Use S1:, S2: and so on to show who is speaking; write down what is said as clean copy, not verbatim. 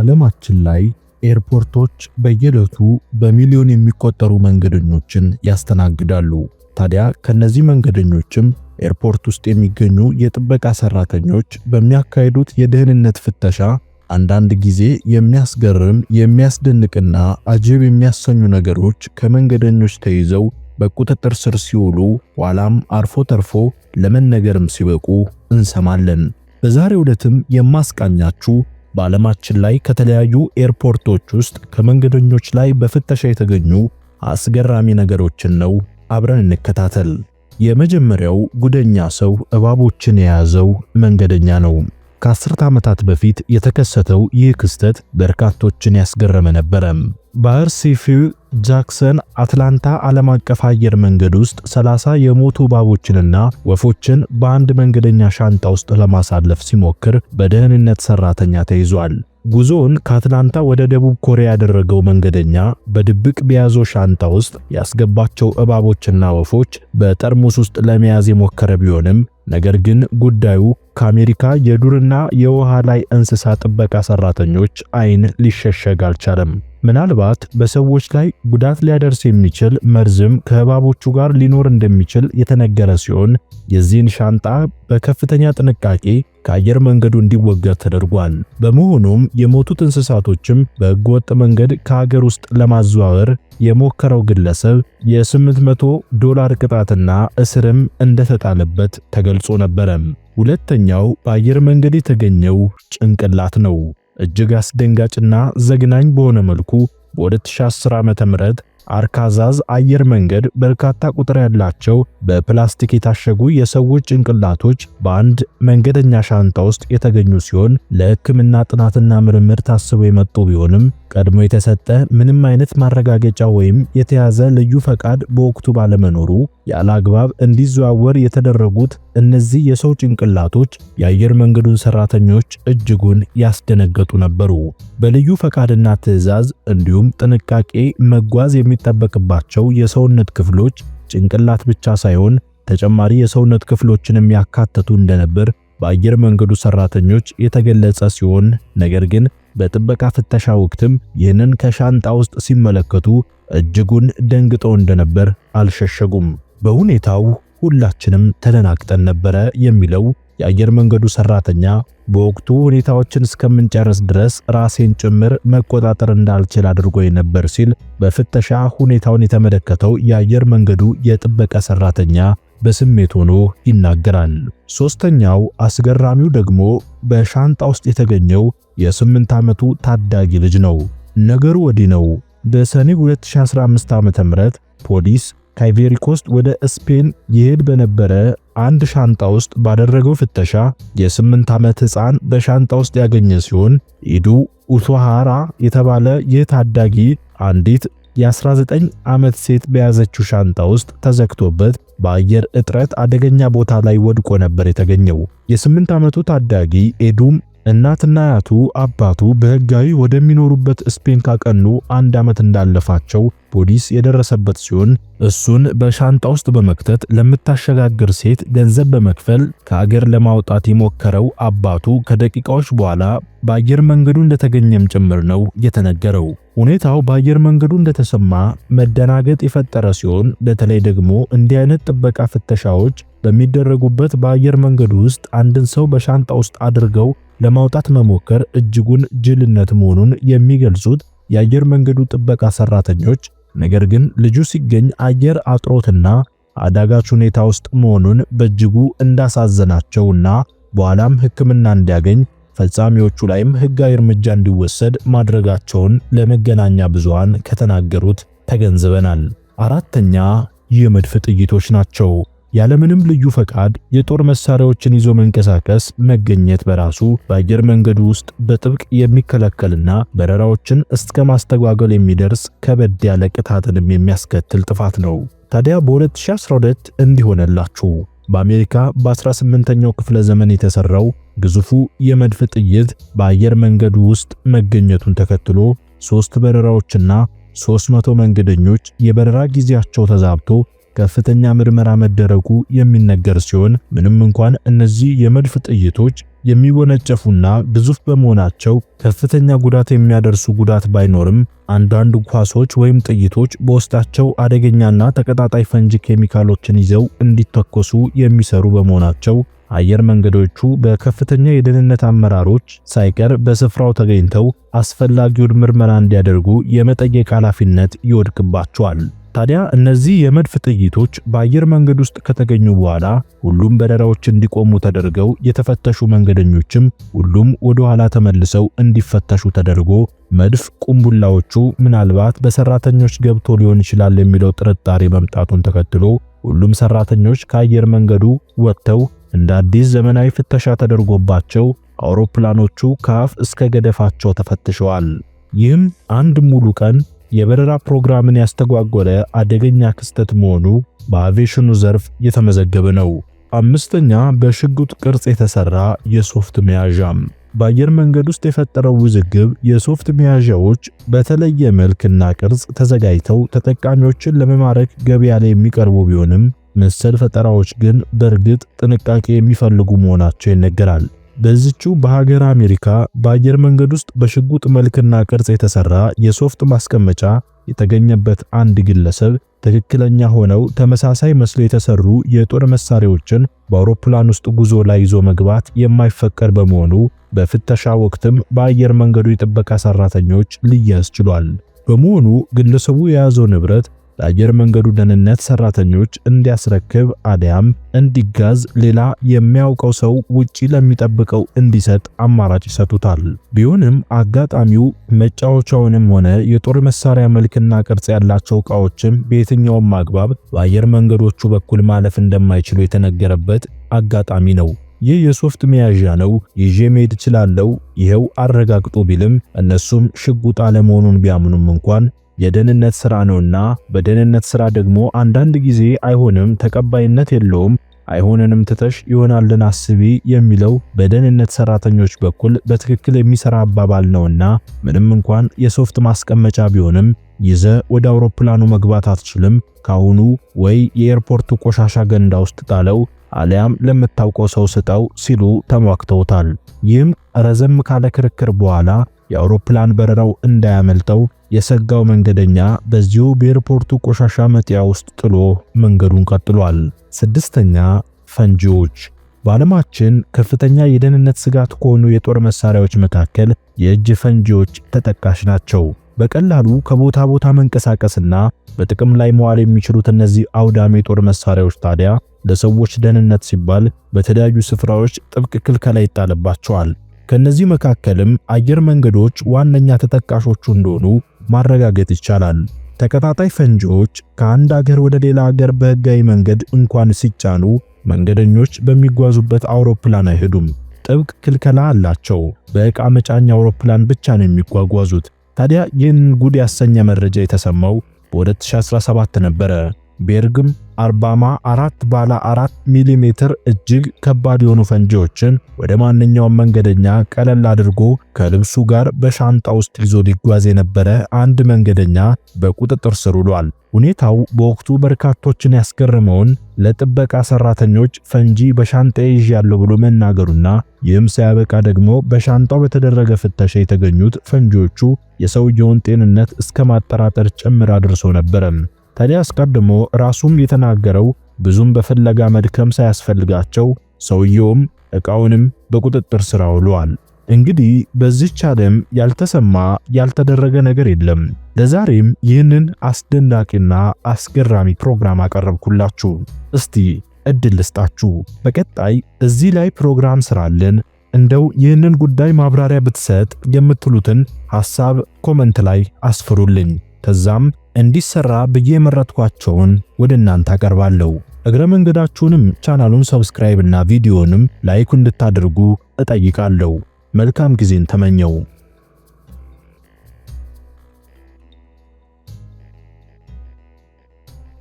S1: በዓለማችን ላይ ኤርፖርቶች በየዕለቱ በሚሊዮን የሚቆጠሩ መንገደኞችን ያስተናግዳሉ። ታዲያ ከነዚህ መንገደኞችም ኤርፖርት ውስጥ የሚገኙ የጥበቃ ሰራተኞች በሚያካሂዱት የደህንነት ፍተሻ አንዳንድ ጊዜ የሚያስገርም፣ የሚያስደንቅና አጀብ የሚያሰኙ ነገሮች ከመንገደኞች ተይዘው በቁጥጥር ስር ሲውሉ ኋላም አርፎ ተርፎ ለመነገርም ሲበቁ እንሰማለን። በዛሬው ዕለትም የማስቃኛችሁ በዓለማችን ላይ ከተለያዩ ኤርፖርቶች ውስጥ ከመንገደኞች ላይ በፍተሻ የተገኙ አስገራሚ ነገሮችን ነው። አብረን እንከታተል። የመጀመሪያው ጉደኛ ሰው እባቦችን የያዘው መንገደኛ ነው። ከ10 ዓመታት በፊት የተከሰተው ይህ ክስተት በርካቶችን ያስገረመ ነበር። በአርሲፊው ጃክሰን አትላንታ ዓለም አቀፍ አየር መንገድ ውስጥ 30 የሞቱ እባቦችንና ወፎችን በአንድ መንገደኛ ሻንጣ ውስጥ ለማሳለፍ ሲሞክር በደህንነት ሰራተኛ ተይዟል። ጉዞውን ከአትላንታ ወደ ደቡብ ኮሪያ ያደረገው መንገደኛ በድብቅ በያዘው ሻንጣ ውስጥ ያስገባቸው እባቦችና ወፎች በጠርሙስ ውስጥ ለመያዝ የሞከረ ቢሆንም ነገር ግን ጉዳዩ ከአሜሪካ የዱርና የውሃ ላይ እንስሳ ጥበቃ ሰራተኞች አይን ሊሸሸግ አልቻለም። ምናልባት በሰዎች ላይ ጉዳት ሊያደርስ የሚችል መርዝም ከእባቦቹ ጋር ሊኖር እንደሚችል የተነገረ ሲሆን የዚህን ሻንጣ በከፍተኛ ጥንቃቄ ከአየር መንገዱ እንዲወገድ ተደርጓል። በመሆኑም የሞቱት እንስሳቶችም በህገወጥ መንገድ ከሀገር ውስጥ ለማዘዋወር የሞከረው ግለሰብ $800 ቅጣትና እስርም እንደተጣለበት ተገልጾ ነበር። ሁለተኛው በአየር መንገድ የተገኘው ጭንቅላት ነው። እጅግ አስደንጋጭና ዘግናኝ በሆነ መልኩ በ2010 ዓ.ም አርካዛዝ አየር መንገድ በርካታ ቁጥር ያላቸው በፕላስቲክ የታሸጉ የሰዎች ጭንቅላቶች በአንድ መንገደኛ ሻንጣ ውስጥ የተገኙ ሲሆን ለሕክምና ጥናትና ምርምር ታስበው የመጡ ቢሆንም ቀድሞ የተሰጠ ምንም አይነት ማረጋገጫ ወይም የተያዘ ልዩ ፈቃድ በወቅቱ ባለመኖሩ ያለ አግባብ እንዲዘዋወር የተደረጉት እነዚህ የሰው ጭንቅላቶች የአየር መንገዱን ሰራተኞች እጅጉን ያስደነገጡ ነበሩ። በልዩ ፈቃድና ትዕዛዝ እንዲሁም ጥንቃቄ መጓዝ የሚጠበቅባቸው የሰውነት ክፍሎች ጭንቅላት ብቻ ሳይሆን ተጨማሪ የሰውነት ክፍሎችን የሚያካትቱ እንደነበር በአየር መንገዱ ሰራተኞች የተገለጸ ሲሆን ነገር ግን በጥበቃ ፍተሻ ወቅትም ይህንን ከሻንጣ ውስጥ ሲመለከቱ እጅጉን ደንግጠው እንደነበር አልሸሸጉም። በሁኔታው ሁላችንም ተደናግጠን ነበረ የሚለው የአየር መንገዱ ሰራተኛ በወቅቱ ሁኔታዎችን እስከምንጨርስ ድረስ ራሴን ጭምር መቆጣጠር እንዳልችል አድርጎኝ ነበር ሲል በፍተሻ ሁኔታውን የተመለከተው የአየር መንገዱ የጥበቃ ሰራተኛ በስሜት ሆኖ ይናገራል። ሶስተኛው አስገራሚው ደግሞ በሻንጣ ውስጥ የተገኘው የ8 ዓመቱ ታዳጊ ልጅ ነው። ነገሩ ወዲህ ነው። በሰኔ 2015 ዓ.ም ፖሊስ ከአይቮሪ ኮስት ወደ ስፔን ይሄድ በነበረ አንድ ሻንጣ ውስጥ ባደረገው ፍተሻ የ8 ዓመት ሕፃን በሻንጣ ውስጥ ያገኘ ሲሆን ኢዱ ኡቶሃራ የተባለ ይህ ታዳጊ አንዲት የ19 ዓመት ሴት በያዘችው ሻንጣ ውስጥ ተዘግቶበት በአየር እጥረት አደገኛ ቦታ ላይ ወድቆ ነበር የተገኘው። የ8 ዓመቱ ታዳጊ ኤዱም እናትና አያቱ አባቱ በህጋዊ ወደሚኖሩበት ስፔን ካቀኑ 1 ዓመት እንዳለፋቸው ፖሊስ የደረሰበት ሲሆን እሱን በሻንጣ ውስጥ በመክተት ለምታሸጋግር ሴት ገንዘብ በመክፈል ከአገር ለማውጣት የሞከረው አባቱ ከደቂቃዎች በኋላ በአየር መንገዱ እንደተገኘም ጭምር ነው የተነገረው። ሁኔታው በአየር መንገዱ እንደተሰማ መደናገጥ የፈጠረ ሲሆን በተለይ ደግሞ እንዲህ አይነት ጥበቃ ፍተሻዎች በሚደረጉበት በአየር መንገዱ ውስጥ አንድን ሰው በሻንጣ ውስጥ አድርገው ለማውጣት መሞከር እጅጉን ጅልነት መሆኑን የሚገልጹት የአየር መንገዱ ጥበቃ ሰራተኞች ነገር ግን ልጁ ሲገኝ አየር አጥሮትና አዳጋች ሁኔታ ውስጥ መሆኑን በእጅጉ እንዳሳዘናቸውና በኋላም ሕክምና እንዲያገኝ ፈጻሚዎቹ ላይም ሕጋዊ እርምጃ እንዲወሰድ ማድረጋቸውን ለመገናኛ ብዙሃን ከተናገሩት ተገንዝበናል። አራተኛ የመድፍ ጥይቶች ናቸው። ያለምንም ልዩ ፈቃድ የጦር መሳሪያዎችን ይዞ መንቀሳቀስ መገኘት በራሱ በአየር መንገዱ ውስጥ በጥብቅ የሚከለከልና በረራዎችን እስከ ማስተጓጎል የሚደርስ ከበድ ያለ ቅጣትንም የሚያስከትል ጥፋት ነው። ታዲያ በ2012 እንዲሆነላችሁ በአሜሪካ በ18ኛው ክፍለ ዘመን የተሰራው ግዙፉ የመድፍ ጥይት በአየር መንገዱ ውስጥ መገኘቱን ተከትሎ 3 በረራዎችና 300 መንገደኞች የበረራ ጊዜያቸው ተዛብቶ ከፍተኛ ምርመራ መደረጉ የሚነገር ሲሆን ምንም እንኳን እነዚህ የመድፍ ጥይቶች የሚወነጨፉና ግዙፍ በመሆናቸው ከፍተኛ ጉዳት የሚያደርሱ ጉዳት ባይኖርም አንዳንድ ኳሶች ወይም ጥይቶች በውስጣቸው አደገኛና ተቀጣጣይ ፈንጂ ኬሚካሎችን ይዘው እንዲተኮሱ የሚሰሩ በመሆናቸው አየር መንገዶቹ በከፍተኛ የደህንነት አመራሮች ሳይቀር በስፍራው ተገኝተው አስፈላጊውን ምርመራ እንዲያደርጉ የመጠየቅ ኃላፊነት ይወድቅባቸዋል። ታዲያ እነዚህ የመድፍ ጥይቶች በአየር መንገድ ውስጥ ከተገኙ በኋላ ሁሉም በረራዎች እንዲቆሙ ተደርገው የተፈተሹ መንገደኞችም ሁሉም ወደ ኋላ ተመልሰው እንዲፈተሹ ተደርጎ መድፍ ቁምቡላዎቹ ምናልባት በሰራተኞች ገብቶ ሊሆን ይችላል የሚለው ጥርጣሬ መምጣቱን ተከትሎ ሁሉም ሰራተኞች ከአየር መንገዱ ወጥተው እንደ አዲስ ዘመናዊ ፍተሻ ተደርጎባቸው አውሮፕላኖቹ ከአፍ እስከ ገደፋቸው ተፈትሸዋል። ይህም አንድ ሙሉ ቀን የበረራ ፕሮግራምን ያስተጓጎለ አደገኛ ክስተት መሆኑ በአቪዬሽኑ ዘርፍ የተመዘገበ ነው። አምስተኛ በሽጉጥ ቅርጽ የተሰራ የሶፍት መያዣ። በአየር መንገድ ውስጥ የፈጠረው ውዝግብ የሶፍት መያዣዎች በተለየ መልክና ቅርጽ ተዘጋጅተው ተጠቃሚዎችን ለመማረክ ገበያ ላይ የሚቀርቡ ቢሆንም መሰል ፈጠራዎች ግን በእርግጥ ጥንቃቄ የሚፈልጉ መሆናቸው ይነገራል። በዚህችው በሀገር አሜሪካ በአየር መንገድ ውስጥ በሽጉጥ መልክና ቅርጽ የተሰራ የሶፍት ማስቀመጫ የተገኘበት አንድ ግለሰብ ትክክለኛ ሆነው ተመሳሳይ መስሎ የተሰሩ የጦር መሳሪያዎችን በአውሮፕላን ውስጥ ጉዞ ላይ ይዞ መግባት የማይፈቀድ በመሆኑ በፍተሻ ወቅትም በአየር መንገዱ የጥበቃ ሰራተኞች ሊያዝ ችሏል። በመሆኑ ግለሰቡ የያዘው ንብረት ለአየር መንገዱ ደህንነት ሰራተኞች እንዲያስረክብ አሊያም እንዲጋዝ ሌላ የሚያውቀው ሰው ውጪ ለሚጠብቀው እንዲሰጥ አማራጭ ይሰጡታል። ቢሆንም አጋጣሚው መጫወቻውንም ሆነ የጦር መሳሪያ መልክና ቅርጽ ያላቸው ዕቃዎችም በየትኛውም አግባብ በአየር መንገዶቹ በኩል ማለፍ እንደማይችሉ የተነገረበት አጋጣሚ ነው። ይህ የሶፍት መያዣ ነው፣ ይዤ መሄድ እችላለሁ፣ ይሄው አረጋግጡ ቢልም እነሱም ሽጉጥ አለመሆኑን ቢያምኑም እንኳን የደህንነት ሥራ ነውና በደህንነት ሥራ ደግሞ አንዳንድ ጊዜ አይሆንም፣ ተቀባይነት የለውም፣ አይሆንንም ትተሽ ይሆናልን አስቢ የሚለው በደህንነት ሰራተኞች በኩል በትክክል የሚሰራ አባባል ነውና ምንም እንኳን የሶፍት ማስቀመጫ ቢሆንም ይዘ ወደ አውሮፕላኑ መግባት አትችልም፣ ካሁኑ ወይ የኤርፖርቱ ቆሻሻ ገንዳ ውስጥ ጣለው አሊያም ለምታውቀው ሰው ስጠው ሲሉ ተሟክተውታል። ይህም ረዘም ካለ ክርክር በኋላ የአውሮፕላን በረራው እንዳያመልጠው የሰጋው መንገደኛ በዚሁ በኤርፖርቱ ቆሻሻ መጥያ ውስጥ ጥሎ መንገዱን ቀጥሏል። ስድስተኛ ፈንጂዎች። በዓለማችን ከፍተኛ የደህንነት ስጋት ከሆኑ የጦር መሳሪያዎች መካከል የእጅ ፈንጂዎች ተጠቃሽ ናቸው። በቀላሉ ከቦታ ቦታ መንቀሳቀስና በጥቅም ላይ መዋል የሚችሉት እነዚህ አውዳሚ የጦር መሳሪያዎች ታዲያ ለሰዎች ደህንነት ሲባል በተለያዩ ስፍራዎች ጥብቅ ክልከላ ይጣልባቸዋል። ከነዚህ መካከልም አየር መንገዶች ዋነኛ ተጠቃሾቹ እንደሆኑ ማረጋገጥ ይቻላል። ተቀጣጣይ ፈንጂዎች ከአንድ ሀገር ወደ ሌላ ሀገር በህጋዊ መንገድ እንኳን ሲጫኑ መንገደኞች በሚጓዙበት አውሮፕላን አይሄዱም። ጥብቅ ክልከላ አላቸው። በዕቃ መጫኛ አውሮፕላን ብቻ ነው የሚጓጓዙት። ታዲያ ይህን ጉድ ያሰኘ መረጃ የተሰማው በ2017 ነበረ። ቤርግም አርባማ 4 ባለ 4 ሚሜ እጅግ ከባድ የሆኑ ፈንጂዎችን ወደ ማንኛውም መንገደኛ ቀለል አድርጎ ከልብሱ ጋር በሻንጣ ውስጥ ይዞ ሊጓዝ የነበረ አንድ መንገደኛ በቁጥጥር ስር ውሏል። ሁኔታው በወቅቱ በርካቶችን ያስገረመውን ለጥበቃ ሰራተኞች ፈንጂ በሻንጣ ይዣለሁ ብሎ መናገሩና ይህም ሳያበቃ ደግሞ በሻንጣው በተደረገ ፍተሻ የተገኙት ፈንጂዎቹ የሰውየውን ጤንነት እስከ ማጠራጠር ጭምር አድርሰው ነበር። ታዲያ አስቀድሞ ራሱም የተናገረው ብዙም በፍለጋ መድከም ሳያስፈልጋቸው ሰውየውም ዕቃውንም በቁጥጥር ስር አውሏል። እንግዲህ በዚህች ዓለም ያልተሰማ ያልተደረገ ነገር የለም። ለዛሬም ይህንን አስደናቂና አስገራሚ ፕሮግራም አቀረብኩላችሁ። እስቲ እድል ልስጣችሁ፣ በቀጣይ እዚህ ላይ ፕሮግራም ስራልን እንደው ይህንን ጉዳይ ማብራሪያ ብትሰጥ የምትሉትን ሐሳብ ኮመንት ላይ አስፍሩልኝ። ከዛም እንዲሰራ ብዬ የመረጥኳቸውን ወደ እናንተ አቀርባለሁ። እግረ መንገዳችሁንም ቻናሉን ሰብስክራይብ እና ቪዲዮንም ላይክ እንድታደርጉ እጠይቃለሁ። መልካም ጊዜን ተመኘው።